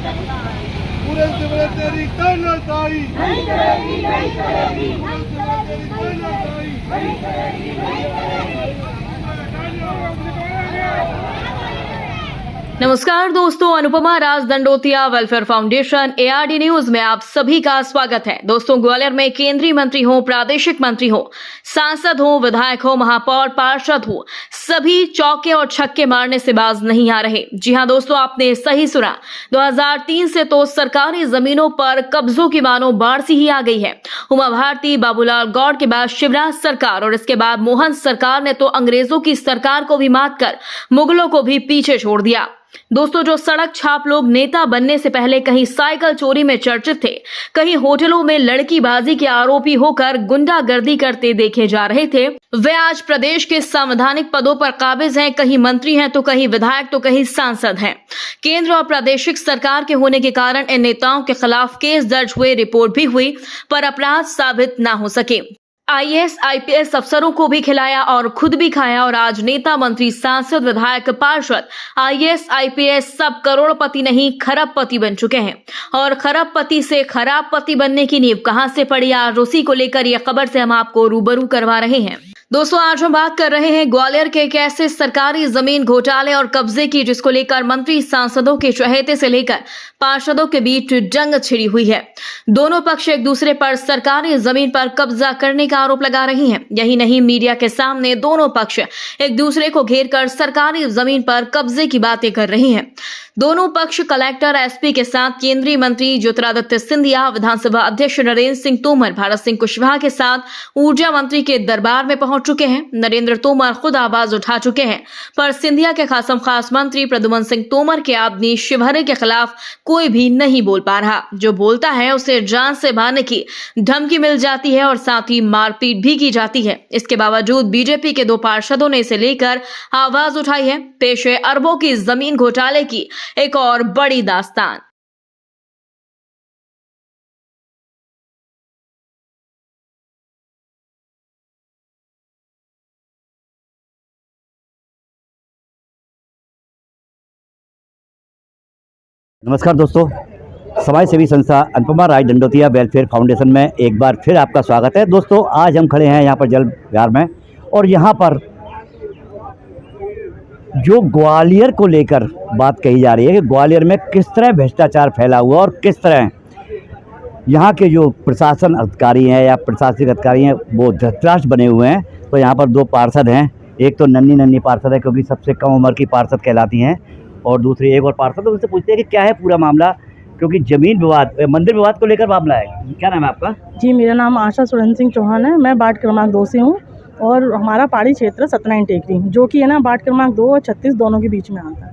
पूरन सिमरन तेरी तानाशाही नहीं करेगी, नहीं करेगी, पूरन सिमरन तेरी तानाशाही नहीं करेगी, नहीं करेगी। नमस्कार दोस्तों, Anupama Raj Dandotiya welfare foundation ARD news में आप सभी का स्वागत है। दोस्तों, ग्वालियर में केंद्रीय मंत्री हो, प्रादेशिक मंत्री हो, सांसद हो, विधायक हो, महापौर, पार्षद हो, सभी चौके और छक्के मारने से बाज नहीं आ रहे। जी हां दोस्तों, आपने सही सुना। 2003 से तो सरकारी जमीनों पर कब्जों की मानो बाढ़ सी ही आ गई है। उमा भारती, बाबूलाल गौड़ के बाद शिवराज सरकार और इसके बाद मोहन सरकार ने तो अंग्रेजों की सरकार को भी मात कर मुगलों को भी पीछे छोड़ दिया। दोस्तों, जो सड़क छाप लोग नेता बनने से पहले कहीं साइकिल चोरी में चर्चित थे, कहीं होटलों में लड़कीबाजी के आरोपी होकर गुंडागर्दी करते देखे जा रहे थे, वे आज प्रदेश के संवैधानिक पदों पर काबिज हैं। कहीं मंत्री हैं तो कहीं विधायक तो कहीं सांसद हैं। केंद्र और प्रादेशिक सरकार के होने के कारण इन नेताओं के खिलाफ केस दर्ज हुए, रिपोर्ट भी हुई, पर अपराध साबित न हो सके। IAS IPS अफसरों को भी खिलाया और खुद भी खाया, और आज नेता, मंत्री, सांसद, विधायक, पार्षद, IAS IPS सब करोड़पति नहीं खरबपति बन चुके हैं। और खरबपति से खराब पति बनने की नींव कहां से पड़ी, आज उसी को लेकर यह खबर से हम आपको रूबरू करवा रहे हैं। दोस्तों, आज हम बात कर रहे हैं ग्वालियर के एक ऐसे सरकारी जमीन घोटाले और कब्जे की जिसको लेकर मंत्री, सांसदों के चहेते से लेकर पार्षदों के बीच जंग छिड़ी हुई है। दोनों पक्ष एक दूसरे पर सरकारी जमीन पर कब्जा करने का आरोप लगा रही हैं। यही नहीं, मीडिया के सामने दोनों पक्ष एक दूसरे को घेर कर सरकारी जमीन पर कब्जे की बातें कर रही हैं। दोनों पक्ष कलेक्टर, SP के साथ केंद्रीय मंत्री ज्योतिरादित्य सिंधिया, विधानसभा अध्यक्ष नरेंद्र सिंह तोमर, भारत सिंह कुशवाहा के साथ ऊर्जा मंत्री के दरबार में पहुंच चुके हैं। नरेंद्र तोमर खुद आवाज उठा चुके हैं, पर सिंधिया के खास मंत्री प्रद्युमन सिंह तोमर के आदमी शिवहरे के खिलाफ कोई भी नहीं बोल पा रहा। जो बोलता है उसे जान से मारने की धमकी मिल जाती है और साथ ही मारपीट भी की जाती है। इसके बावजूद बीजेपी के 2 पार्षदों ने इसे लेकर आवाज उठाई है। पेश है अरबों की जमीन घोटाले की एक और बड़ी दास्तान। नमस्कार दोस्तों, समाज सेवी संस्था अनुपमा राज दंडोतिया वेलफेयर फाउंडेशन में एक बार फिर आपका स्वागत है। दोस्तों, आज हम खड़े हैं यहाँ पर जल विहार में, और यहाँ पर जो ग्वालियर को लेकर बात कही जा रही है कि ग्वालियर में किस तरह भ्रष्टाचार फैला हुआ और किस तरह यहाँ के जो प्रशासन अधिकारी हैं या प्रशासनिक अधिकारी हैं वो धृतराष्ट्र बने हुए हैं। तो यहाँ पर 2 पार्षद हैं, एक तो नन्ही पार्षद है क्योंकि सबसे कम उम्र की पार्षद कहलाती हैं, और दूसरी एक और पार्षद। तो उनसे पूछते हैं कि क्या है पूरा मामला, क्योंकि जमीन विवाद, मंदिर विवाद को लेकर मामला है। क्या नाम है आपका? जी, मेरा नाम आशा सुरेंद्र सिंह चौहान है। मैं वार्ड क्रमांक 2 से हूँ, और हमारा पहाड़ी क्षेत्र सत्यनारायण टेकरी, जो कि है ना वार्ड क्रमांक 2 और 36 दोनों के बीच में आता है।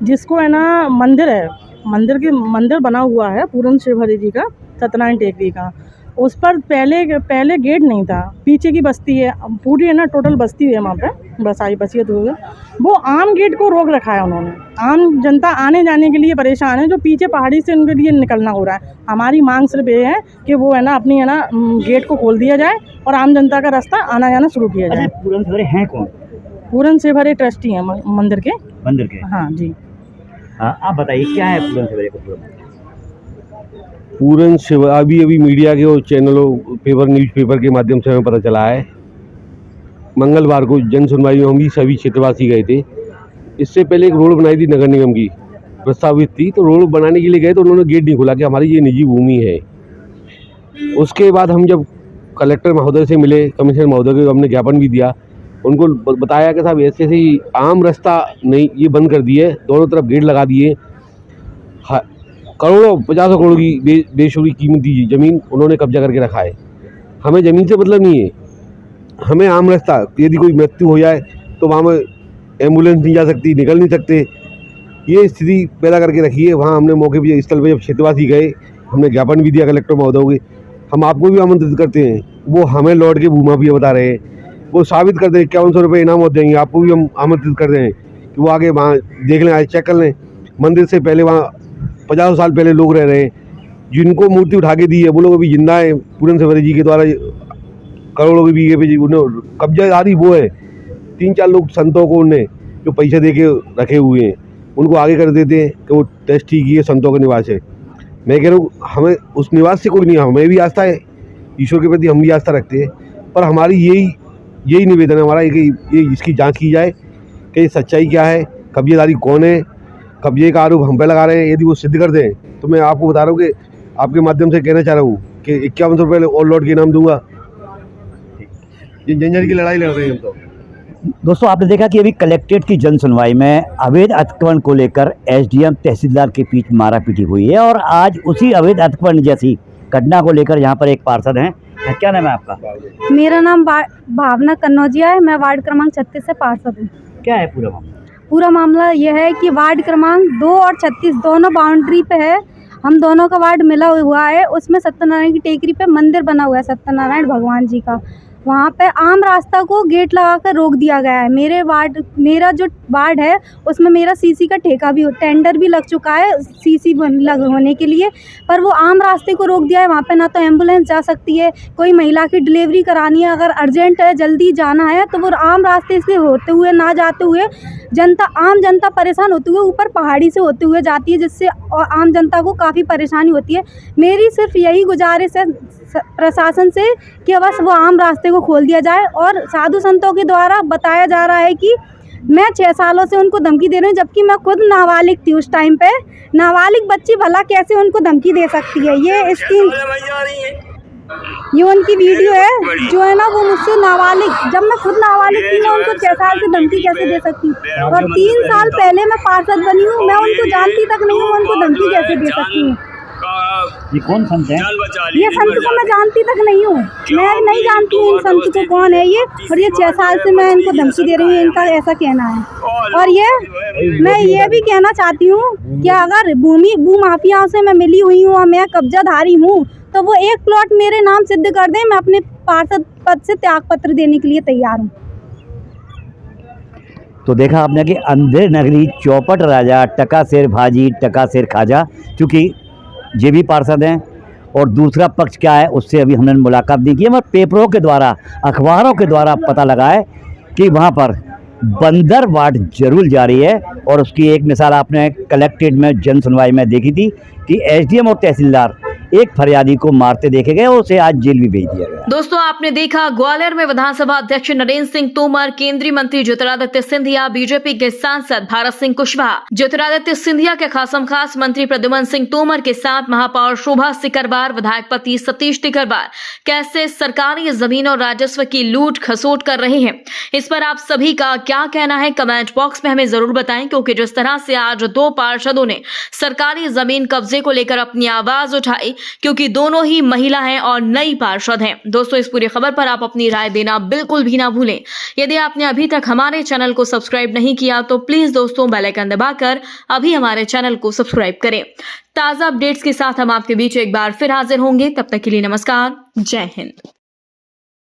जिसको है ना मंदिर बना हुआ है पूरन शिवहरे जी का, सत्यनारायण टेकरी का। उस पर पहले गेट नहीं था, पीछे की बस्ती है, पूरी है ना टोटल बस्ती है वहाँ पे, बसियत हो गई। वो आम गेट को रोक रखा है उन्होंने। आम जनता आने जाने के लिए परेशान है, जो पीछे पहाड़ी से उनके लिए निकलना हो रहा है। हमारी मांग सिर्फ ये है कि वो है ना अपनी है ना गेट को खोल दिया जाए और आम जनता का रास्ता आना जाना शुरू किया जाए। पूरन शिवहरे हैं कौन? पूरन शिवहरे ट्रस्टी हैं मंदिर के। हाँ जी। हाँ, आप बताइए क्या है पूरन शिवहरे को? पूरन शिवहरे अभी मीडिया के और चैनलों, न्यूज़पेपर के माध्यम से हमें पता चला है। मंगलवार को जन सुनवाई में हम भी सभी क्षेत्रवासी गए थे। इससे पहले एक रोड बनाई थी नगर निगम की, प्रस्तावित थी, तो रोड बनाने के लिए गए तो उन्होंने गेट नहीं खोला कि हमारी ये निजी भूमि है। उसके बाद हम जब कलेक्टर महोदय से मिले, कमिश्नर महोदय को हमने ज्ञापन भी दिया, उनको बताया कि साहब ऐसे ही आम रास्ता नहीं, ये बंद कर दिए, दोनों तरफ गेट लगा दिए। करोड़ों 50 करोड़ की बेशुरी कीमती ज़मीन उन्होंने कब्जा करके रखा है। हमें ज़मीन से मतलब नहीं है, हमें आम रास्ता, यदि कोई मृत्यु हो जाए तो वहाँ में एम्बुलेंस नहीं जा सकती, निकल नहीं सकते, ये स्थिति पैदा करके रखी है। वहाँ हमने मौके पर स्थल पर जब क्षेत्रवासी गए, हमने ज्ञापन भी दिया कलेक्टर महोदय को। हम आपको भी आमंत्रित करते हैं, वो हमें लौट के भूमाफिया बता रहे हैं, वो साबित कर दें, 5100 रुपये इनाम देंगे। आपको भी हम आमंत्रित कर रहे हैं कि वो आगे वहाँ देख लें, आज चेक कर लें। मंदिर से पहले वहाँ 50 साल पहले लोग रह रहे हैं, जिनको मूर्ति उठा के दी है वो लोग अभी जिंदा है। पूरन शिवहरे जी के द्वारा करोड़ों के बीघे पे उन्हें कब्जादारी वो है। 3-4 लोग संतों को उन्हें जो पैसे दे के रखे हुए हैं, उनको आगे कर देते हैं कि वो टेस्ट ठीक ही है, संतों का निवास है। मैं कह रहा हूँ हमें उस निवास से कोई नहीं, हमें भी आस्था है, ईश्वर के प्रति हम भी आस्था रखते हैं, पर हमारी यही निवेदन है हमारा कि ये इसकी जांच की जाए कि सच्चाई क्या है, कब्जेदारी कौन है, कब्जे का आरोप हम पे लगा रहे हैं, यदि वो सिद्ध कर दें तो मैं आपको बता रहा हूँ कि आपके माध्यम से कहना चाह रहा हूँ कि 51 रुपये और लौट के इनाम दूंगा। ये जंजर की लड़ाई लड़ रहे हैं हम तो। दोस्तों, आपने देखा कि अभी कलेक्ट्रेट की जन सुनवाई में अवैध अतिक्रमण को लेकर एसडीएम तहसीलदार के बीच मारापीटी हुई है और आज उसी अवैध अतिक्रमण जैसी घटना को लेकर यहाँ पर एक पार्षद हैं। क्या नाम है आपका? मेरा नाम भावना कन्नौजिया है। मैं वार्ड क्रमांक 36 से पार्षद हूँ। क्या है पूरा मामला? पूरा मामला यह है कि वार्ड क्रमांक 2 और 36 दोनों बाउंड्री पे है। हम दोनों का वार्ड मिला हुआ है। उसमें सत्यनारायण की टेकरी पे मंदिर बना हुआ है, सत्यनारायण भगवान जी का। वहाँ पे आम रास्ता को गेट लगा कर रोक दिया गया है। मेरा जो वार्ड है उसमें मेरा सीसी का ठेका भी, टेंडर भी लग चुका है सीसी लग होने के लिए, पर वो आम रास्ते को रोक दिया है। वहाँ पे ना तो एम्बुलेंस जा सकती है, कोई महिला की डिलीवरी करानी है, अगर अर्जेंट है, जल्दी जाना है, तो वो आम रास्ते से होते हुए ना जाते हुए आम जनता परेशान होते हुए ऊपर पहाड़ी से होते हुए जाती है, जिससे आम जनता को काफ़ी परेशानी होती है। मेरी सिर्फ यही गुजारिश है प्रशासन से कि बस वो आम रास्ते को खोल दिया जाए। और साधु संतों के द्वारा बताया जा रहा है कि मैं 6 सालों से उनको धमकी दे रही हूँ, जबकि मैं खुद नाबालिग थी उस टाइम पे। नाबालिग बच्ची भला कैसे उनको धमकी दे सकती है? ये उनकी वीडियो है जो है ना, वो मुझसे नाबालिग, जब मैं खुद नाबालिग थी, मैं उनको 6 साल से धमकी कैसे दे सकती हूँ? और 3 साल पहले मैं पार्षद बनी हूँ, मैं उनको जानती तक नहीं हूँ, उनको धमकी कैसे दे सकती हूँ? ये कौन संत है? ये संत को मैं जानती तक नहीं हूँ, मैं नहीं जानती हूँ इन संत को कौन है ये। और ये 6 साल से मैं इनको धमकी दे रही हूँ, इनका ऐसा कहना है। और मैं ये भी कहना चाहती हूँ कि अगर भू माफियाओं से मैं मिली हुई हूँ और मैं कब्जाधारी हूँ, तो वो 1 प्लॉट मेरे नाम सिद्ध कर दें। मैं अपने पार्षद पद से त्याग पत्र देने के लिए तैयार हूँ। तो देखा आपने कि अंधेर नगरी चौपट राजा, टका शेर भाजी, टका शेर खाजा, चूँकि ये भी पार्षद हैं और दूसरा पक्ष क्या है उससे अभी हमने मुलाकात नहीं की है, मगर पेपरों के द्वारा, अखबारों के द्वारा पता लगा है कि वहाँ पर बंदर वार्ड जरूर जारी है। और उसकी एक मिसाल आपने कलेक्ट्रेट में जन सुनवाई में देखी थी कि एसडीएम और तहसीलदार एक फरियादी को मारते देखे गए और उसे आज जेल भी भेज दिया गया। दोस्तों, आपने देखा ग्वालियर में विधानसभा अध्यक्ष नरेंद्र सिंह तोमर, केंद्रीय मंत्री ज्योतिरादित्य सिंधिया, बीजेपी के सांसद भारत सिंह कुशवाहा, ज्योतिरादित्य सिंधिया के खास मंत्री प्रद्युमन सिंह तोमर के साथ महापौर शोभा सिकरवार, विधायक पति सतीश टिकरवार कैसे सरकारी जमीन और राजस्व की लूट खसोट कर रहे हैं। इस पर आप सभी का क्या कहना है कमेंट बॉक्स में हमें जरूर बताएं, क्योंकि जिस तरह से आज 2 पार्षदों ने सरकारी जमीन कब्जे को लेकर अपनी आवाज उठाई, क्योंकि दोनों ही महिला हैं और नई पार्षद हैं। दोस्तों, इस पूरी खबर पर आप अपनी राय देना बिल्कुल भी ना भूलें। यदि आपने अभी तक हमारे चैनल को सब्सक्राइब नहीं किया तो प्लीज दोस्तों बेल आइकन दबाकर अभी हमारे चैनल को सब्सक्राइब करें। ताजा अपडेट्स के साथ हम आपके बीच एक बार फिर हाजिर होंगे। तब तक के लिए नमस्कार, जय हिंद।